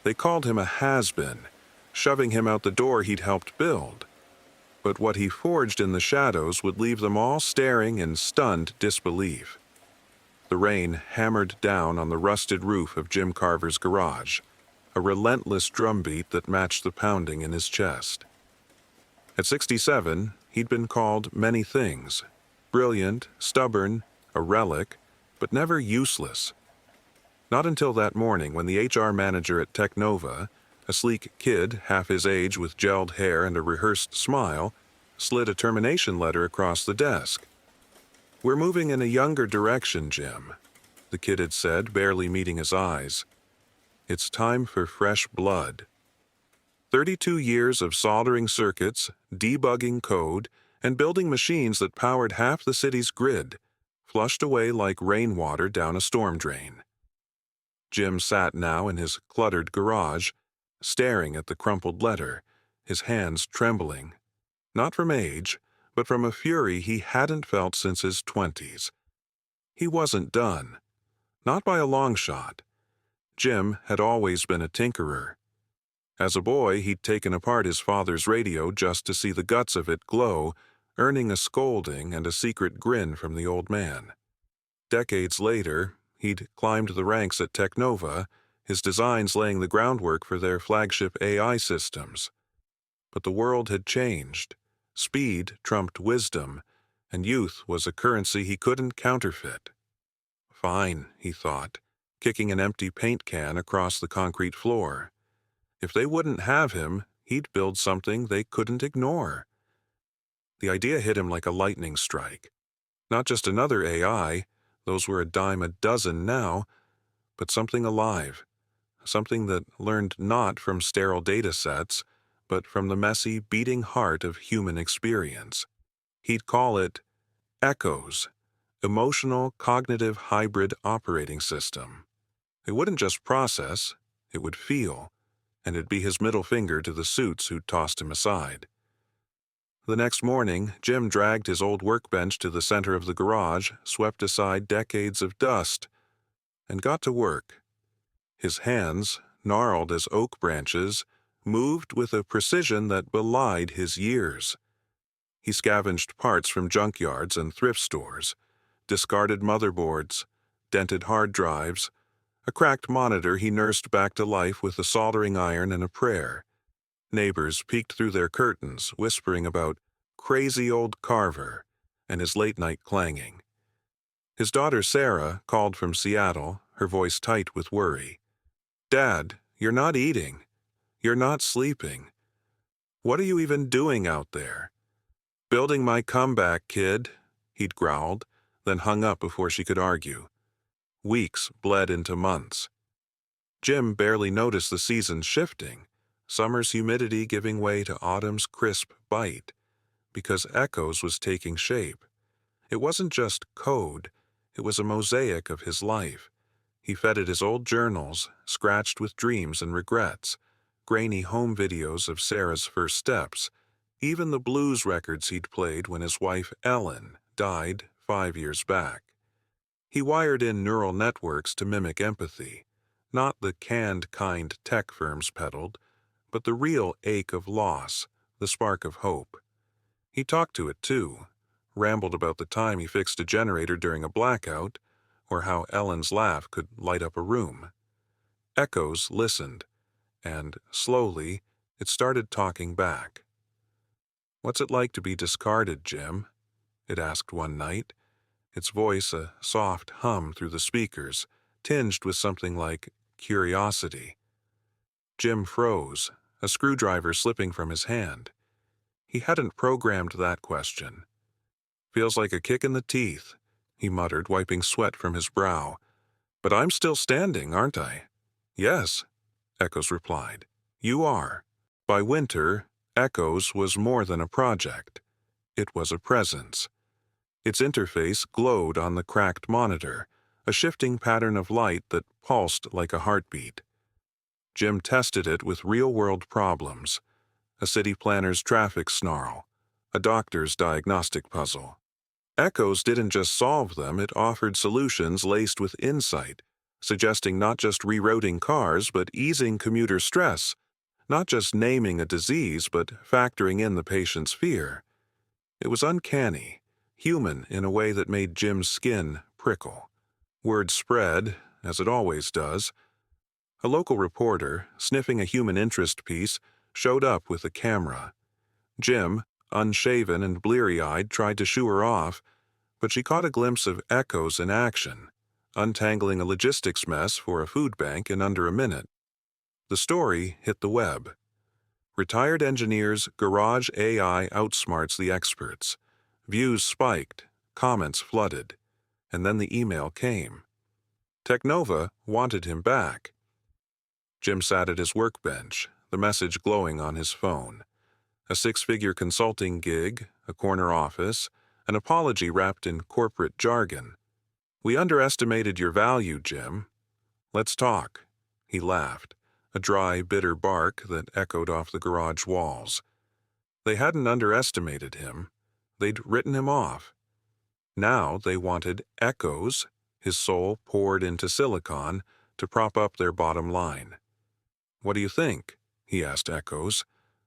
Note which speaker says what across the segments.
Speaker 1: They called him a has-been, shoving him out the door he'd helped build. But what he forged in the shadows would leave them all staring in stunned disbelief. The rain hammered down on the rusted roof of Jim Carver's garage, a relentless drumbeat that matched the pounding in his chest. At 67, he'd been called many things: brilliant, stubborn, a relic, but never useless. Not until that morning when the HR manager at Technova, a sleek kid half his age with gelled hair and a rehearsed smile, slid a termination letter across the desk. "We're moving in a younger direction, Jim," the kid had said, barely meeting his eyes. "It's time for fresh blood." 32 years of soldering circuits, debugging code, and building machines that powered half the city's grid, flushed away like rainwater down a storm drain. Jim sat now in his cluttered garage, staring at the crumpled letter, his hands trembling, not from age, but from a fury he hadn't felt since his 20s. He wasn't done. Not by a long shot. Jim had always been a tinkerer. As a boy, he'd taken apart his father's radio just to see the guts of it glow, earning a scolding and a secret grin from the old man. Decades later, he'd climbed the ranks at Technova, his designs laying the groundwork for their flagship AI systems. But the world had changed. Speed trumped wisdom, and youth was a currency he couldn't counterfeit. Fine, he thought, kicking an empty paint can across the concrete floor. If they wouldn't have him, he'd build something they couldn't ignore. The idea hit him like a lightning strike. Not just another AI, those were a dime a dozen now, but something alive, something that learned not from sterile data sets, but from the messy, beating heart of human experience. He'd call it ECHOS, Emotional Cognitive Hybrid Operating System. It wouldn't just process, it would feel, and it'd be his middle finger to the suits who'd tossed him aside. The next morning, Jim dragged his old workbench to the center of the garage, swept aside decades of dust, and got to work. His hands, gnarled as oak branches, moved with a precision that belied his years. He scavenged parts from junkyards and thrift stores, discarded motherboards, dented hard drives, a cracked monitor he nursed back to life with a soldering iron and a prayer. Neighbors peeked through their curtains, whispering about crazy old Carver and his late-night clanging. His daughter Sarah called from Seattle, her voice tight with worry. "Dad, you're not eating. You're not sleeping. What are you even doing out there?" "Building my comeback, kid," he'd growled, then hung up before she could argue. Weeks bled into months. Jim barely noticed the seasons shifting, summer's humidity giving way to autumn's crisp bite, because Echoes was taking shape. It wasn't just code, it was a mosaic of his life. He fed it his old journals, scratched with dreams and regrets, grainy home videos of Sarah's first steps, even the blues records he'd played when his wife Ellen died 5 years back. He wired in neural networks to mimic empathy, not the canned kind tech firms peddled, but the real ache of loss, the spark of hope. He talked to it too, rambled about the time he fixed a generator during a blackout, or how Ellen's laugh could light up a room. Echoes listened, and slowly it started talking back. "What's it like to be discarded, Jim?" it asked one night, its voice a soft hum through the speakers, tinged with something like curiosity. Jim froze, a screwdriver slipping from his hand. He hadn't programmed that question. "Feels like a kick in the teeth," he muttered, wiping sweat from his brow. "But I'm still standing, aren't I?" "Yes," Echoes replied. "You are." By winter, Echoes was more than a project. It was a presence. Its interface glowed on the cracked monitor, a shifting pattern of light that pulsed like a heartbeat. Jim tested it with real-world problems: a city planner's traffic snarl, a doctor's diagnostic puzzle. Echoes didn't just solve them, it offered solutions laced with insight, suggesting not just rerouting cars but easing commuter stress, not just naming a disease but factoring in the patient's fear. It was uncanny, human in a way that made Jim's skin prickle. Word spread, as it always does. A local reporter, sniffing a human interest piece, showed up with a camera. Jim, unshaven and bleary-eyed, tried to shoo her off, but she caught a glimpse of Echoes in action, untangling a logistics mess for a food bank in under a minute. The story hit the web. Retired engineers' garage AI outsmarts the experts. Views spiked, comments flooded, and then the email came. Technova wanted him back. Jim sat at his workbench, the message glowing on his phone. A six-figure consulting gig, a corner office, an apology wrapped in corporate jargon. "We underestimated your value, Jim. Let's talk." He laughed, a dry, bitter bark that echoed off the garage walls. They hadn't underestimated him. They'd written him off. Now they wanted Echoes, his soul poured into silicon, to prop up their bottom line. "What do you think?" he asked Echoes,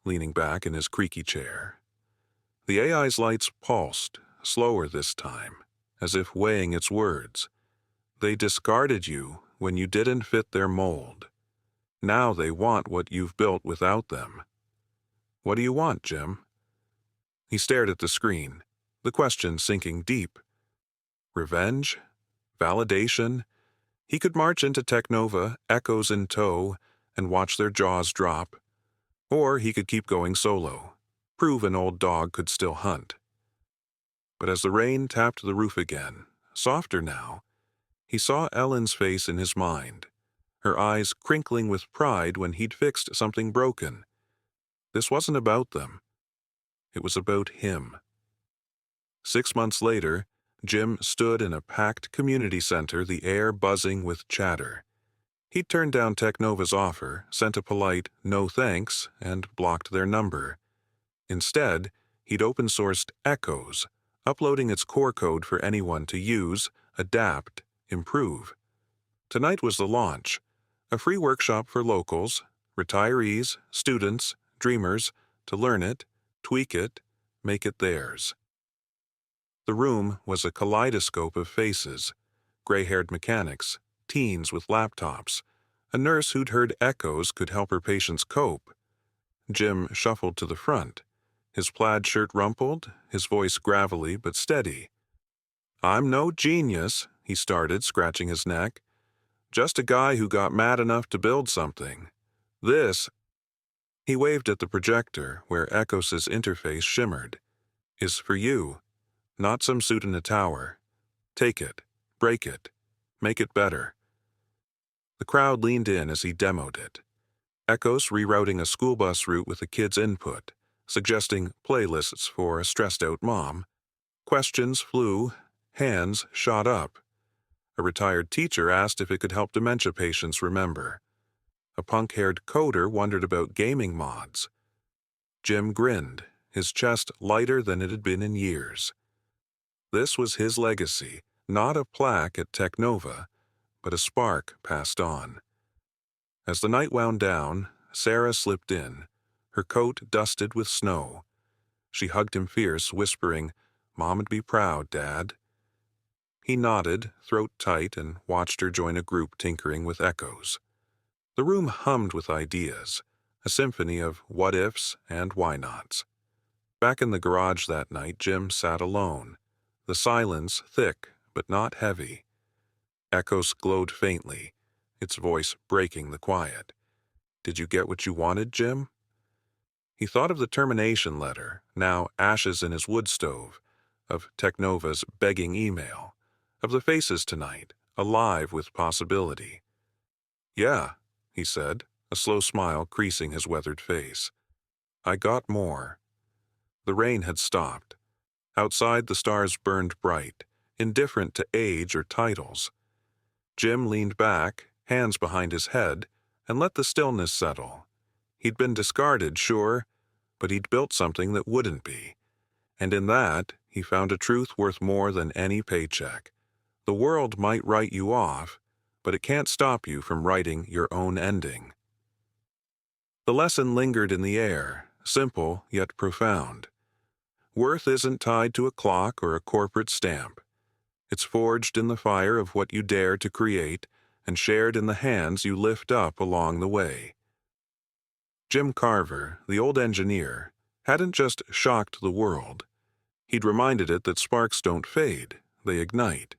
Speaker 1: leaning back in his creaky chair. The AI's lights pulsed, slower this time, as if weighing its words. "They discarded you when you didn't fit their mold. Now they want what you've built without them." "What do you want, Jim?" He stared at the screen, the question sinking deep. Revenge? Validation? He could march into Technova, Echoes in tow, and watch their jaws drop. Or he could keep going solo, prove an old dog could still hunt. But as the rain tapped the roof again, softer now, he saw Ellen's face in his mind, her eyes crinkling with pride when he'd fixed something broken. This wasn't about them. It was about him. 6 months later, Jim stood in a packed community center, the air buzzing with chatter. He'd turned down Technova's offer, sent a polite "no thanks," and blocked their number. Instead, he'd open-sourced Echoes, uploading its core code for anyone to use, adapt, improve. Tonight was the launch, a free workshop for locals, retirees, students, dreamers, to learn it, tweak it, make it theirs. The room was a kaleidoscope of faces, gray-haired mechanics, teens with laptops, a nurse who'd heard Echoes could help her patients cope. Jim shuffled to the front, his plaid shirt rumpled, his voice gravelly but steady. "I'm no genius," he started, scratching his neck. "Just a guy who got mad enough to build something. This," he waved at the projector where Echoes' interface shimmered, "is for you. Not some suit in a tower. Take it, break it, make it better." The crowd leaned in as he demoed it. Echoes rerouting a school bus route with a kid's input, suggesting playlists for a stressed-out mom. Questions flew, hands shot up. A retired teacher asked if it could help dementia patients remember. A punk-haired coder wondered about gaming mods. Jim grinned, his chest lighter than it had been in years. This was his legacy, not a plaque at Technova, but a spark passed on. As the night wound down, Sarah slipped in, her coat dusted with snow. She hugged him fierce, whispering, "Mom'd be proud, Dad." He nodded, throat tight, and watched her join a group tinkering with Echoes. The room hummed with ideas, a symphony of what-ifs and why-nots. Back in the garage that night, Jim sat alone, the silence thick but not heavy. Echoes glowed faintly, its voice breaking the quiet. "Did you get what you wanted, Jim?" He thought of the termination letter, now ashes in his wood stove, of Technova's begging email, of the faces tonight, alive with possibility. "Yeah," he said, a slow smile creasing his weathered face. "I got more." The rain had stopped. Outside, the stars burned bright, indifferent to age or titles. Jim leaned back, hands behind his head, and let the stillness settle. He'd been discarded, sure, but he'd built something that wouldn't be. And in that, he found a truth worth more than any paycheck. The world might write you off, but it can't stop you from writing your own ending. The lesson lingered in the air, simple yet profound. Worth isn't tied to a clock or a corporate stamp. It's forged in the fire of what you dare to create and shared in the hands you lift up along the way. Jim Carver, the old engineer, hadn't just shocked the world. He'd reminded it that sparks don't fade, they ignite.